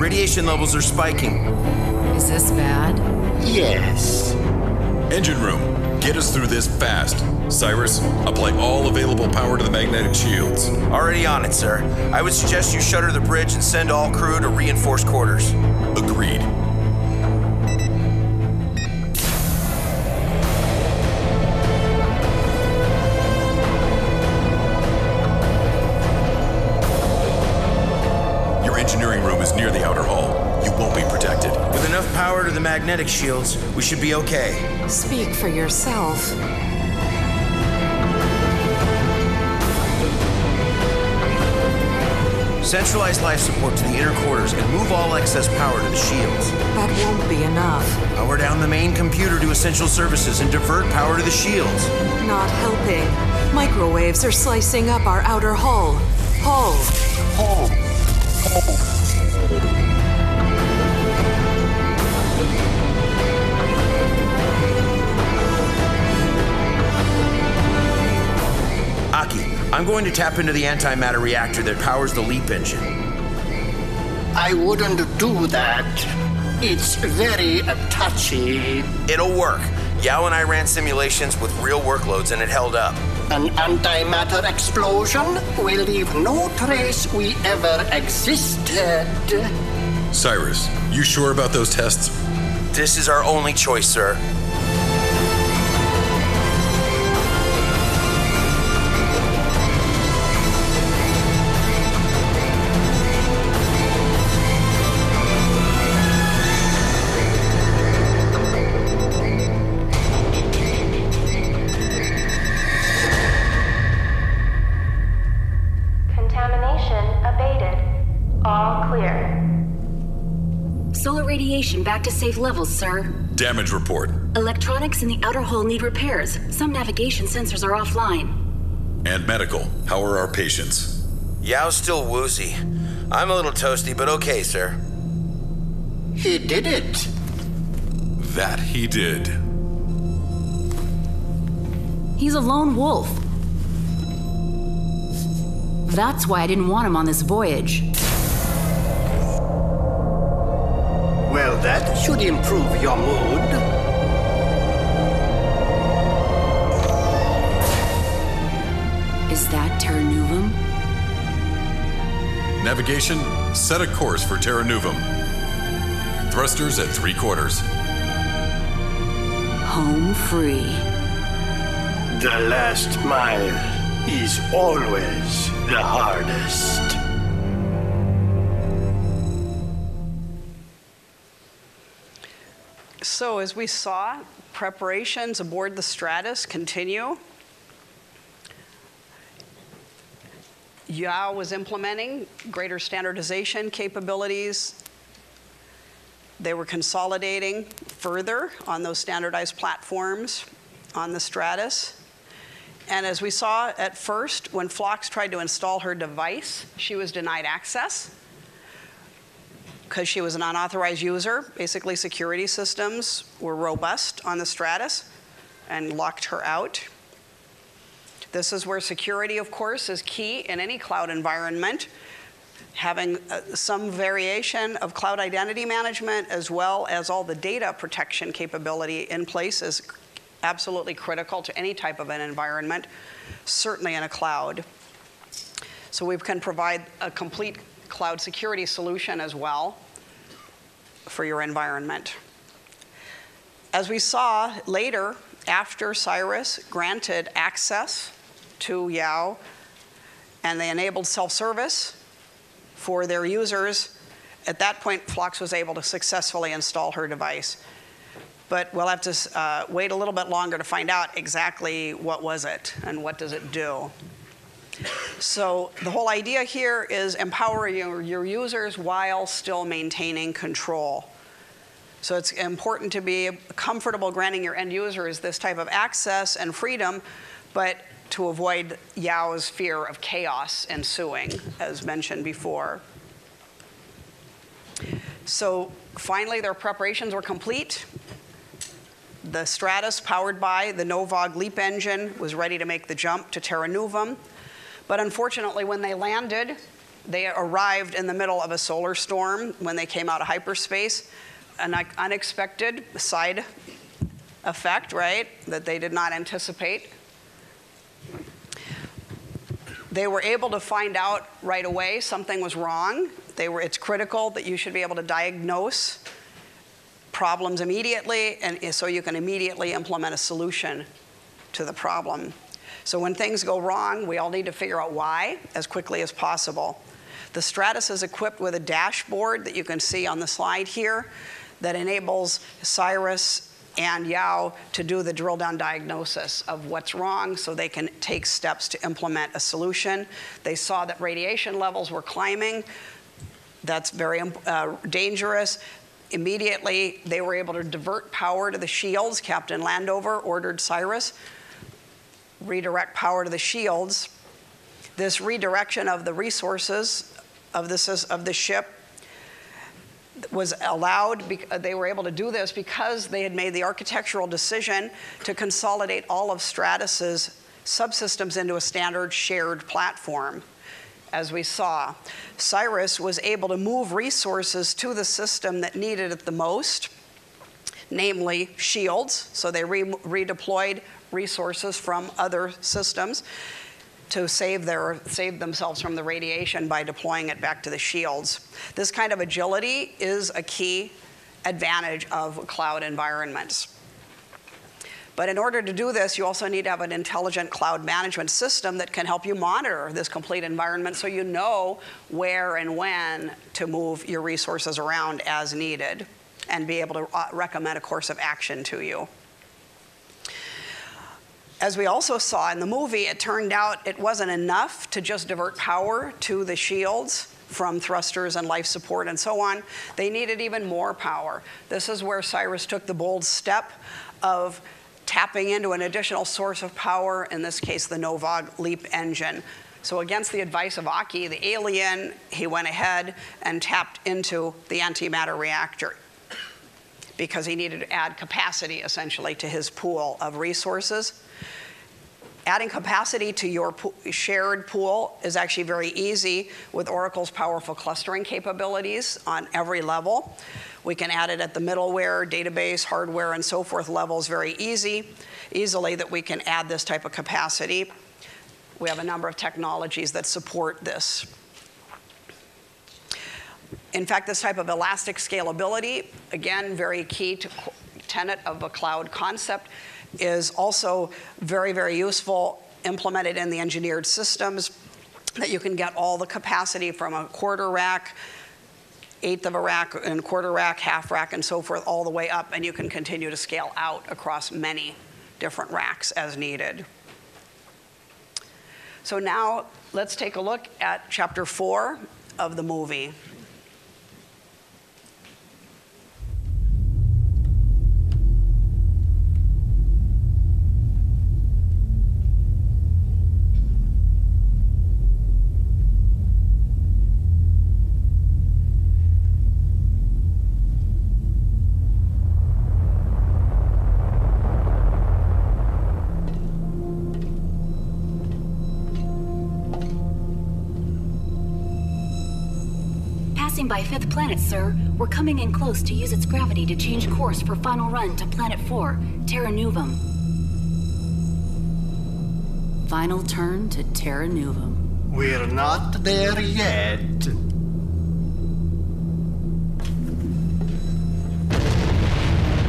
Radiation levels are spiking. Is this bad? Yes. Engine room, get us through this fast. Cyrus, apply all available power to the magnetic shields. Already on it, sir. I would suggest you shutter the bridge and send all crew to reinforced quarters. Agreed. Your engineering room is near the outer hull. You won't be protected. With enough power to the magnetic shields, we should be okay. Speak for yourself. Centralize life support to the inner quarters and move all excess power to the shields. That won't be enough. Power down the main computer to essential services and divert power to the shields. Not helping. Microwaves are slicing up our outer hull. Aki, I'm going to tap into the antimatter reactor that powers the leap engine. I wouldn't do that. It's very touchy. It'll work. Yao and I ran simulations with real workloads and it held up. An antimatter explosion will leave no trace we ever existed. Cyrus, you sure about those tests? This is our only choice, sir. Back to safe levels, sir. Damage report. Electronics in the outer hull need repairs. Some navigation sensors are offline. And medical. How are our patients? Yao's still woozy. I'm a little toasty, but okay, sir. He did it. That he did. He's a lone wolf. That's why I didn't want him on this voyage. Well, that should improve your mood. Is that Terranuvem? Navigation, set a course for Terranuvem. Thrusters at 3/4. Home free. The last mile is always the hardest. So as we saw, preparations aboard the Stratus continue. Yao was implementing greater standardization capabilities. They were consolidating further on those standardized platforms on the Stratus. And as we saw at first, when Phlox tried to install her device, she was denied access because she was an unauthorized user. Basically, security systems were robust on the Stratus and locked her out. This is where security, of course, is key in any cloud environment. Having some variation of cloud identity management as well as all the data protection capability in place is absolutely critical to any type of an environment, certainly in a cloud. So we can provide a complete cloud security solution as well for your environment. As we saw later, after Cyrus granted access to Yao and they enabled self-service for their users, at that point, Phlox was able to successfully install her device. But we'll have to wait a little bit longer to find out exactly what was it and what does it do. So the whole idea here is empowering your users while still maintaining control. So it's important to be comfortable granting your end users this type of access and freedom, but to avoid Yao's fear of chaos ensuing, as mentioned before. So finally, their preparations were complete. The Stratus, powered by the Novog LEAP engine, was ready to make the jump to Terranuvem. But unfortunately, when they landed, they arrived in the middle of a solar storm when they came out of hyperspace. An unexpected side effect, right, that they did not anticipate. They were able to find out right away something was wrong. It's critical that you should be able to diagnose problems immediately, and so you can immediately implement a solution to the problem. So when things go wrong, we all need to figure out why as quickly as possible. The Stratus is equipped with a dashboard that you can see on the slide here that enables Cyrus and Yao to do the drill down diagnosis of what's wrong so they can take steps to implement a solution. They saw that radiation levels were climbing. That's very dangerous. Immediately, they were able to divert power to the shields. Captain Landover ordered Cyrus, redirect power to the shields. This redirection of the resources of the ship was allowed. They were able to do this because they had made the architectural decision to consolidate all of Stratus's subsystems into a standard shared platform. As we saw, Cyrus was able to move resources to the system that needed it the most, namely shields. So they redeployed resources from other systems to save themselves from the radiation by deploying it back to the shields. This kind of agility is a key advantage of cloud environments. But in order to do this, you also need to have an intelligent cloud management system that can help you monitor this complete environment so you know where and when to move your resources around as needed and be able to recommend a course of action to you. As we also saw in the movie, it turned out it wasn't enough to just divert power to the shields from thrusters and life support and so on. They needed even more power. This is where Cyrus took the bold step of tapping into an additional source of power, in this case, the Novog LEAP engine. So against the advice of Aki, the alien, he went ahead and tapped into the antimatter reactor because he needed to add capacity, essentially, to his pool of resources. Adding capacity to your shared pool is actually very easy with Oracle's powerful clustering capabilities on every level. We can add it at the middleware, database, hardware, and so forth levels very easily that we can add this type of capacity. We have a number of technologies that support this. In fact, this type of elastic scalability, again, very key to tenet of a cloud concept, is also very, very useful implemented in the engineered systems, that you can get all the capacity from a quarter rack, eighth of a rack, and quarter rack, half rack, and so forth, all the way up, and you can continue to scale out across many different racks as needed. So now let's take a look at chapter 4 of the movie. By 5th planet, sir. We're coming in close to use its gravity to change course for final run to planet 4, Terranuvem. Final turn to Terranuvem. We're not there yet.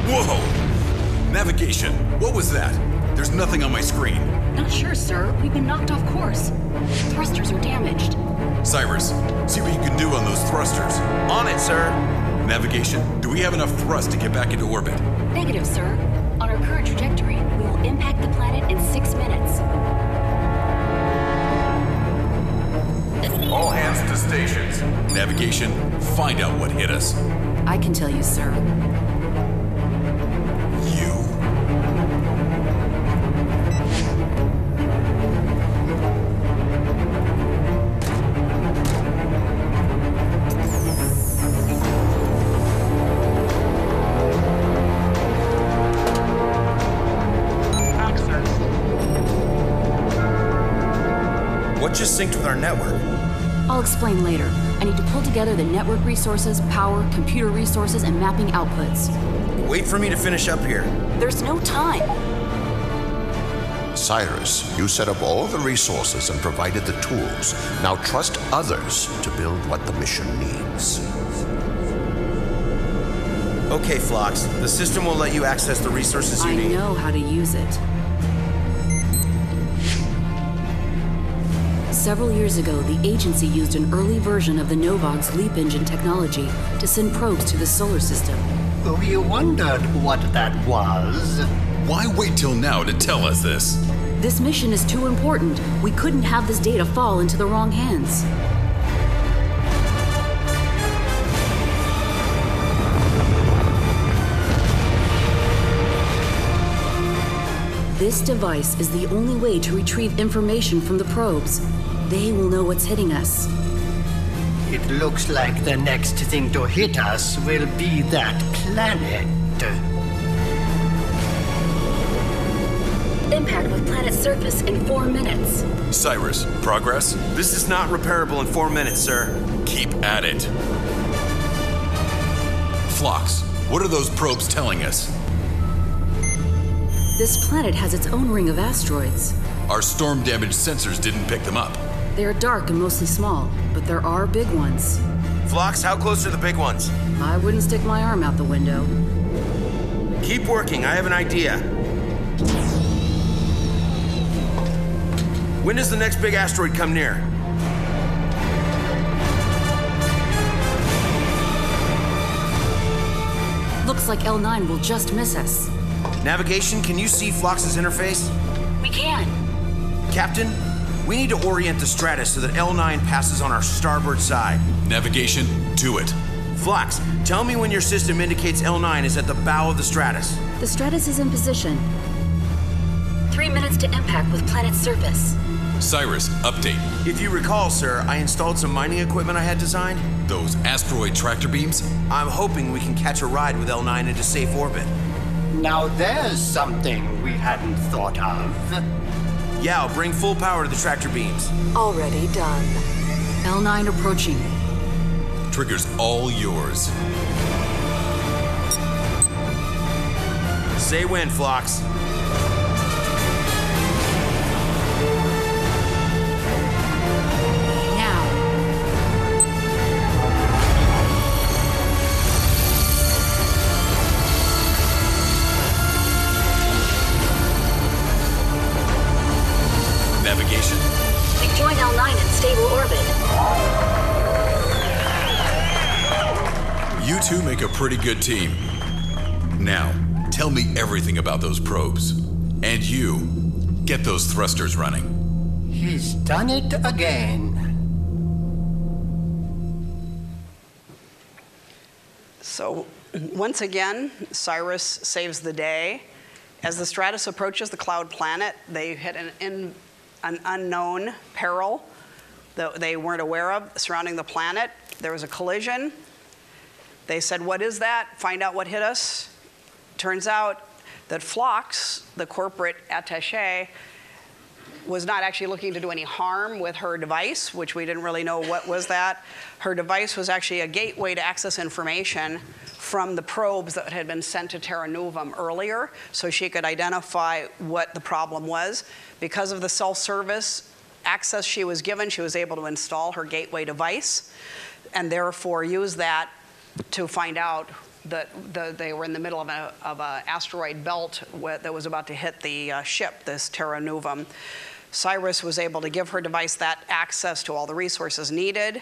Whoa! Navigation. What was that? There's nothing on my screen. Not sure, sir. We've been knocked off course. Thrusters are damaged. Cyrus, see what you can do on those thrusters. On it, sir. Navigation, do we have enough thrust to get back into orbit? Negative, sir. On our current trajectory, we will impact the planet in 6 minutes. All hands to stations. Navigation, find out what hit us. I can tell you, sir. What just synced with our network? I'll explain later. I need to pull together the network resources, power, computer resources, and mapping outputs. Wait for me to finish up here. There's no time. Cyrus, you set up all the resources and provided the tools. Now trust others to build what the mission needs. Okay, Phlox. The system will let you access the resources you I need. know how to use it. Several years ago, the agency used an early version of the Novog's leap engine technology to send probes to the solar system. We wondered what that was. Why wait till now to tell us this? This mission is too important. We couldn't have this data fall into the wrong hands. This device is the only way to retrieve information from the probes. They will know what's hitting us. It looks like the next thing to hit us will be that planet. Impact with planet's surface in 4 minutes. Cyrus, progress? This is not repairable in 4 minutes, sir. Keep at it. Phlox, what are those probes telling us? This planet has its own ring of asteroids. Our storm-damaged sensors didn't pick them up. They are dark and mostly small, but there are big ones. Phlox, how close are the big ones? I wouldn't stick my arm out the window. Keep working, I have an idea. When does the next big asteroid come near? Looks like L9 will just miss us. Navigation, can you see Phlox's interface? We can. Captain, we need to orient the Stratus so that L9 passes on our starboard side. Navigation, do it. Phlox, tell me when your system indicates L9 is at the bow of the Stratus. The Stratus is in position. 3 minutes to impact with planet's surface. Cyrus, update. If you recall, sir, I installed some mining equipment I had designed. Those asteroid tractor beams? I'm hoping we can catch a ride with L9 into safe orbit. Now there's something we hadn't thought of. Yeah, I'll bring full power to the tractor beams. Already done. L9 approaching. Trigger's all yours. Say when, Phlox. Navigation. We've joined L9 in stable orbit. You two make a pretty good team. Now, tell me everything about those probes. And you, get those thrusters running. He's done it again. So, once again, Cyrus saves the day. As the Stratus approaches the cloud planet, they hit an unknown peril that they weren't aware of surrounding the planet. There was a collision. They said, what is that? Find out what hit us. Turns out that Phlox, the corporate attaché, was not actually looking to do any harm with her device, which we didn't really know what was that. Her device was actually a gateway to access information from the probes that had been sent to Terranuvem earlier, so she could identify what the problem was. Because of the self-service access she was given, she was able to install her gateway device and therefore use that to find out that they were in the middle of an asteroid belt that was about to hit the ship, this Terranuvem. Cyrus was able to give her device that access to all the resources needed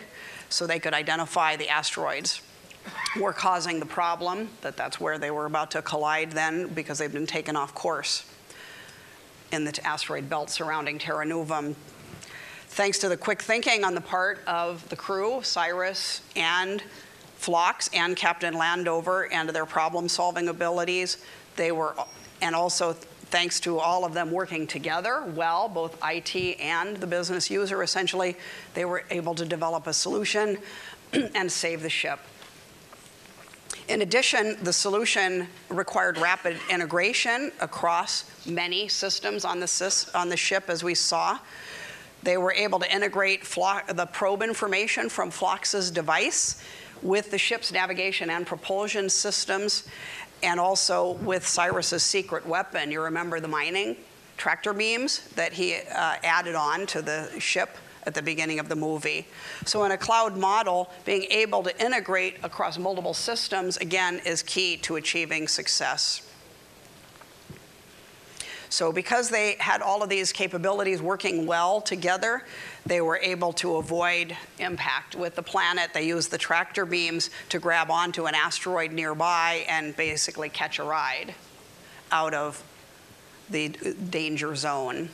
so they could identify the asteroids were causing the problem, that's where they were about to collide then because they've been taken off course in the asteroid belt surrounding Terranuvem. Thanks to the quick thinking on the part of the crew, Cyrus and Phlox and Captain Landover, and their problem-solving abilities, and also thanks to all of them working together well, both IT and the business user, essentially, they were able to develop a solution and save the ship. In addition, the solution required rapid integration across many systems on the ship, as we saw. They were able to integrate the probe information from Phlox's device with the ship's navigation and propulsion systems, and also with Cyrus's secret weapon. You remember the mining tractor beams that he added on to the ship at the beginning of the movie. So in a cloud model, being able to integrate across multiple systems, again, is key to achieving success. So because they had all of these capabilities working well together, they were able to avoid impact with the planet. They used the tractor beams to grab onto an asteroid nearby and basically catch a ride out of the danger zone.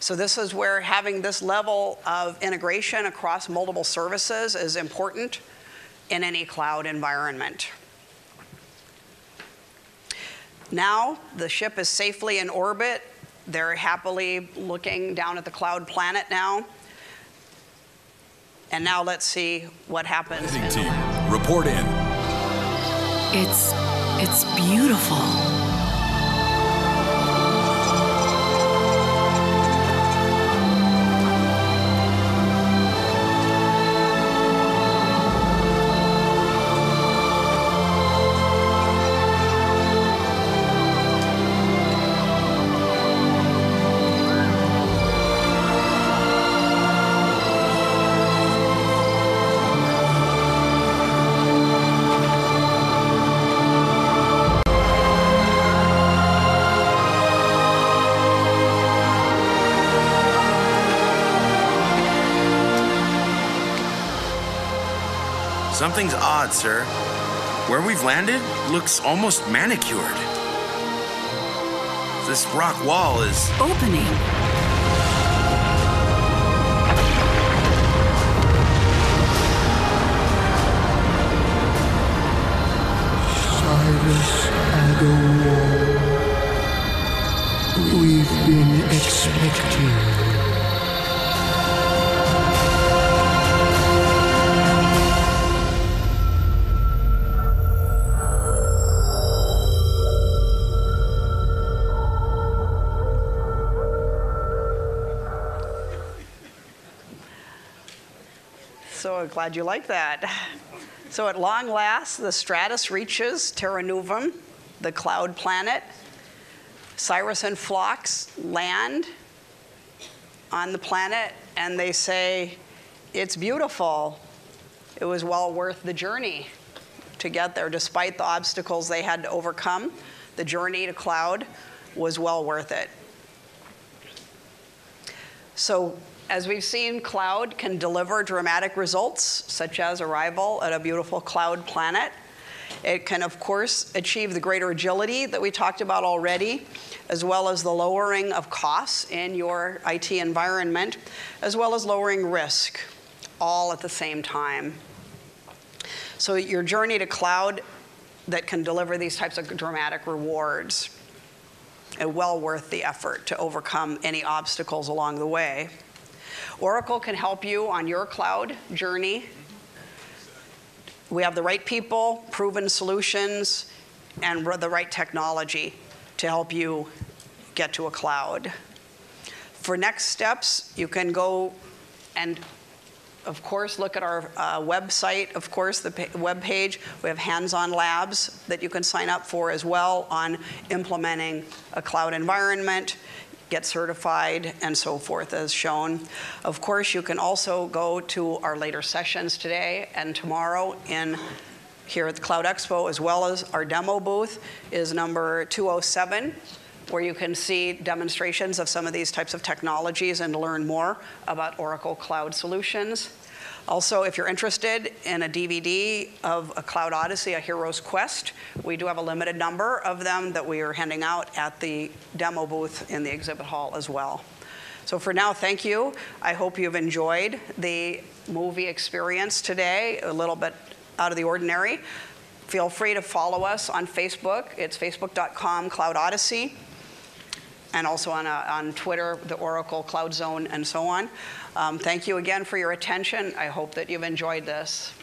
So this is where having this level of integration across multiple services is important in any cloud environment. Now the ship is safely in orbit. They're happily looking down at the cloud planet now. And now let's see what happens. Team, report in. It's beautiful. Something's odd, sir. Where we've landed looks almost manicured. This rock wall is opening. Cyrus Agarwal. We've been expecting. So glad you like that. So at long last, the Stratus reaches Terranuvem, the cloud planet. Cyrus and Phlox land on the planet, and they say, it's beautiful. It was well worth the journey to get there. Despite the obstacles they had to overcome, the journey to cloud was well worth it. So as we've seen, cloud can deliver dramatic results, such as arrival at a beautiful cloud planet. It can, of course, achieve the greater agility that we talked about already, as well as the lowering of costs in your IT environment, as well as lowering risk, all at the same time. So your journey to cloud that can deliver these types of dramatic rewards is well worth the effort to overcome any obstacles along the way. Oracle can help you on your cloud journey. We have the right people, proven solutions, and the right technology to help you get to a cloud. For next steps, you can go and, of course, look at our website, of course, the web page. We have hands-on labs that you can sign up for as well on implementing a cloud environment, get certified, and so forth as shown. Of course, you can also go to our later sessions today and tomorrow here at the Cloud Expo, as well as our demo booth is number 207. where you can see demonstrations of some of these types of technologies and learn more about Oracle Cloud Solutions. Also, if you're interested in a DVD of A Cloud Odyssey, A Hero's Quest, we do have a limited number of them that we are handing out at the demo booth in the exhibit hall as well. So for now, thank you. I hope you've enjoyed the movie experience today, a little bit out of the ordinary. Feel free to follow us on Facebook. It's facebook.com/Cloud Odyssey, and also on Twitter, the Oracle Cloud Zone, and so on. Thank you again for your attention. I hope that you've enjoyed this.